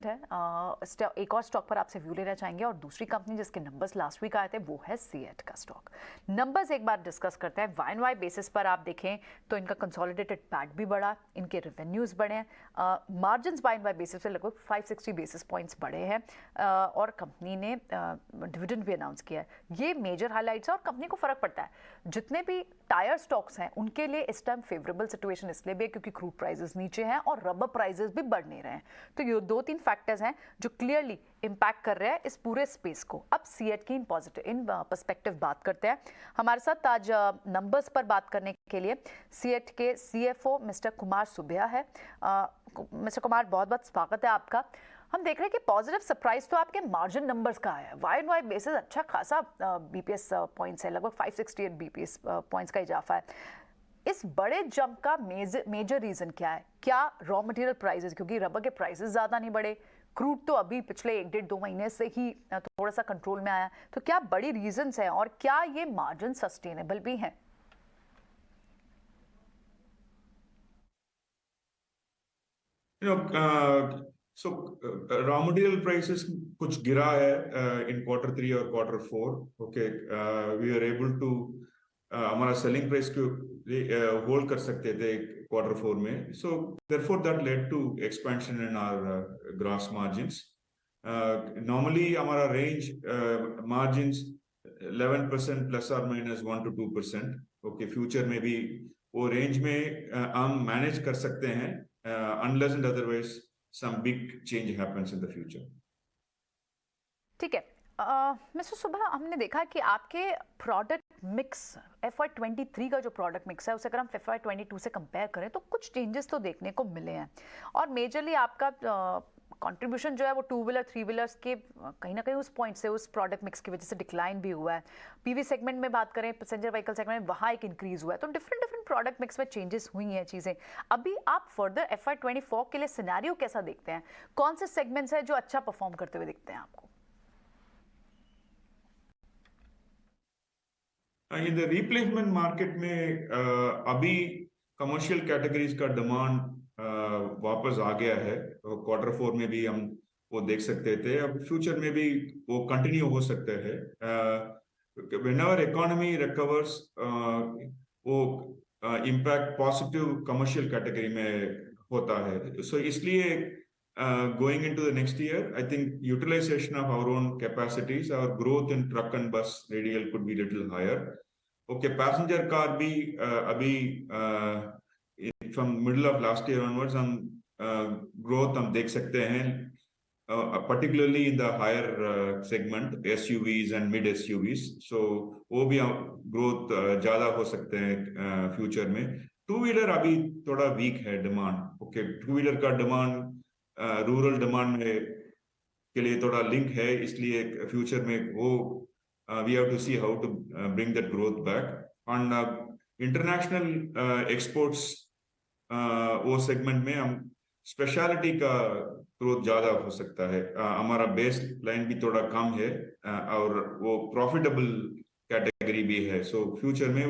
है एक और स्टॉक पर आपसे व्यू लेना चाहेंगे और दूसरी कंपनी जिसके नंबर्स लास्ट वीक आए थे वो है सीएट का स्टॉक। नंबर्स एक बार डिस्कस करते हैं। वाई एंड वाई बेसिस पर आप देखें तो इनका कंसोलिडेटेड पैट भी बढ़ा, इनके रेवेन्यूज बढ़े हैं, margins Y and Y basis पर लगभग 560 बेसिस पॉइंट्स बढ़े हैं और कंपनी ने डिविडेंड भी अनाउंस किया है। ये मेजर हाईलाइट्स है और कंपनी को फर्क पड़ता है। जितने भी टायर स्टॉक्स हैं उनके लिए इस टाइम फेवरेबल सिचुएशन इसलिए भी है क्योंकि क्रूड प्राइसेस नीचे हैं और रबर प्राइसेस भी बढ़ नहीं रहे हैं। तो ये दो तीन फैक्टर्स हैं जो क्लियरली इंपैक्ट कर रहे हैं इस पूरे स्पेस को। अब सीएट की इन पर्सपेक्टिव बात करते हैं। हमारे साथ आज नंबर्स पर बात करने के लिए सीएट के सीएफओ मिस्टर कुमार सुबिया है। मिस्टर कुमार, बहुत बहुत स्वागत है आपका। हम देख रहे हैं कि पॉजिटिव सरप्राइज तो आपके मार्जिन नंबर्स का है। वाई एंड वाई बेसिस अच्छा खासा बीपीएस पॉइंट्स है, लगभग 568 बीपीएस पॉइंट्स का इजाफा है। इस बड़े जंप का मेजर रीजन क्या है? क्या रॉ मटेरियल प्राइसेस, क्योंकि रबर के प्राइसेस ज्यादा नहीं बढ़े, क्रूड तो अभी पिछले 1-1.5-2 महीने से ही थोड़ा सा कंट्रोल में आया, तो क्या बड़ी रीजंस हैं और क्या ये मार्जिन सस्टेनेबल भी हैं? Raw material prices कुछ गिरा है in Q3 और Q4. Okay, we are able to हमारा selling price को hold कर सकते थे Q4 में. So therefore that led to expansion in our gross margins. Normally हमारा range margins 11% plus or minus 1 to 2%. Okay, future में भी वो range में हम manage कर सकते हैं unless and otherwise some big change happens in the future. ठीक है मिस्टर सुबह, हमने देखा कि आपके प्रोडक्ट मिक्स FY23 का जो प्रोडक्ट मिक्स है उसे अगर हम FY22 से कंपेयर करें तो कुछ चेंजेस तो देखने को मिले हैं और मेजरली आपका कंट्रीब्यूशन जो है वो 2 व्हीलर 3 व्हीलर्स के कहीं ना कहीं उस पॉइंट से, उस प्रोडक्ट मिक्स की वजह से डिक्लाइन भी हुआ है। पीवी सेगमेंट में बात करें, पैसेंजर व्हीकल सेगमेंट में, वहाँ एक इंक्रीज हुआ है। तो डिफरेंट प्रोडक्ट मिक्स में चेंजेस हुई हैं चीज़ें। अभी आप फर्दर FY24 के लिए सिनेरियो कैसा देखते हैं? कौन से सेगमेंट्स हैं जो अच्छा परफॉर्म करते हुए दिखते हैं आपको? In the replacement market में अभी कमर्शियल कैटेगरीज का डिमांड वापस आ गया है। Q4 में भी हम वो देख सकते थे, अब फ्यूचर में भी वो कंटिन्यू हो सकते हैं। whenever economy recovers वो इम्पैक्ट पॉजिटिव कमर्शियल कैटेगरी में होता है। सो इसलिए going into the next year, I think utilization of our own capacities, our growth in truck and bus radial could be little higher. Okay, passenger car bhi abhi from middle of last year onwards हम growth हम देख सकते हैं, particularly in the higher segment SUVs and mid SUVs. So वो भी growth ज़्यादा हो सकते हैं फ्यूचर में। टू व्हीलर अभी थोड़ा वीक है डिमांड। ओके, टू व्हीलर का डिमांड रूरल डिमांड में के लिए थोड़ा लिंक है, इसलिए फ्यूचर में वो we have to see how to bring that growth back. On international exports वो सेगमेंट में हम स्पेशलिटी का ग्रोथ ज्यादा हो सकता है। हमारा बेस लाइन भी थोड़ा कम है और वो प्रॉफिटेबल कैटेगरी भी है। सो फ्यूचर में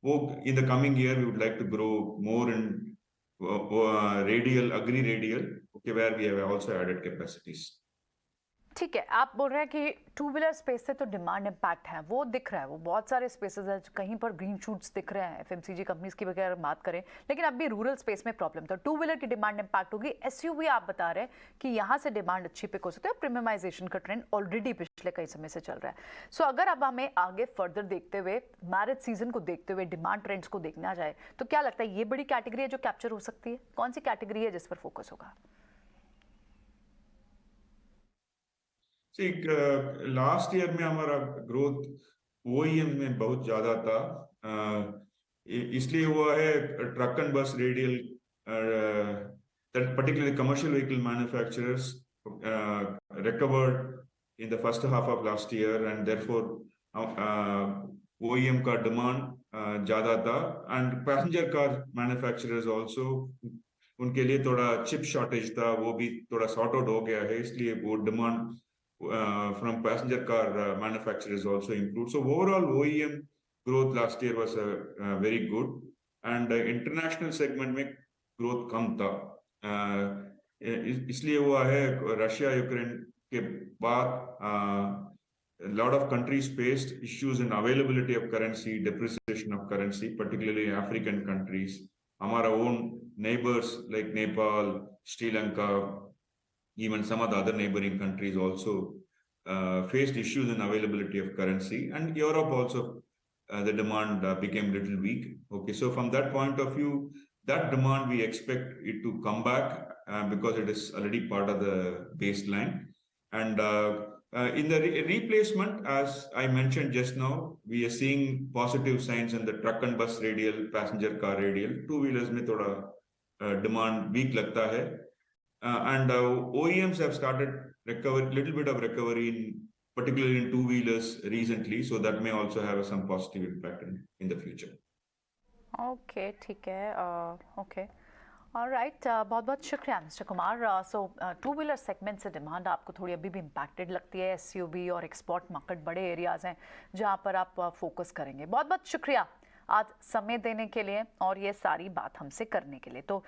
वो in the coming year we would like to grow more in radial, agri radial, okay, where we have also added capacities. ठीक है, आप बोल रहे हैं कि टू व्हीलर स्पेस से तो डिमांड इम्पैक्ट है, वो दिख रहा है, वो बहुत सारे स्पेसेस हैं, कहीं पर ग्रीन शूट्स दिख रहे हैं FMCG कंपनीज की वगैरह बात करें, लेकिन अब भी रूरल स्पेस में प्रॉब्लम था। टू व्हीलर की डिमांड इम्पैक्ट होगी। SUV आप बता रहे हैं कि यहाँ से डिमांड अच्छी पिक हो सकती है। प्रीमियमाइजेशन का ट्रेंड ऑलरेडी पिछले कई समय से चल रहा है। सो अगर अब हमें आगे फर्दर देखते हुए, मैरिज सीजन को देखते हुए, डिमांड ट्रेंड्स को देखना जाए तो क्या लगता है ये बड़ी कैटेगरी है जो कैप्चर हो सकती है? कौन सी कैटेगरी है जिस पर फोकस होगा? लास्ट ईयर में हमारा ग्रोथ OEM में बहुत ज्यादा था, इसलिए हुआ है ट्रक एंड बस radial, particularly commercial vehicle manufacturers recovered in the first half of last year and therefore OEM का डिमांड ज्यादा था and passenger car manufacturers also उनके लिए थोड़ा चिप शॉर्टेज था, वो भी थोड़ा सॉर्ट आउट हो गया है, इसलिए वो demand from passenger car manufacturers also improved. So overall OEM growth last year was very good and international segment में growth कम था। इसलिए हुआ है, रशिया यूक्रेन के बाद a lot of countries faced issues in availability of currency, depreciation of currency, particularly African countries. Our own neighbors like Nepal, Sri Lanka, even some of the other neighboring countries also faced issues in availability of currency, and Europe also, the demand became little weak. Okay, so from that point of view, that demand we expect it to come back because it is already part of the baseline. And in the replacement, as I mentioned just now, we are seeing positive signs in the truck and bus radial, passenger car radial. Two wheelers में थोड़ा demand weak लगता है. And OEMs have started little bit of recovery particularly in two wheelers recently, so that may also have some positive impact in the future. Okay, ठीक है, okay, alright, बहुत बहुत शुक्रिया mister Kumar. सो two wheeler segment से demand आपको थोड़ी अभी भी इम्पैक्टेड लगती है, एसयूवी और एक्सपोर्ट मार्केट बड़े एरियाज़ हैं जहां पर आप फोकस करेंगे। बहुत बहुत शुक्रिया आज समय देने के लिए और ये सारी बात हमसे करने के लिए। तो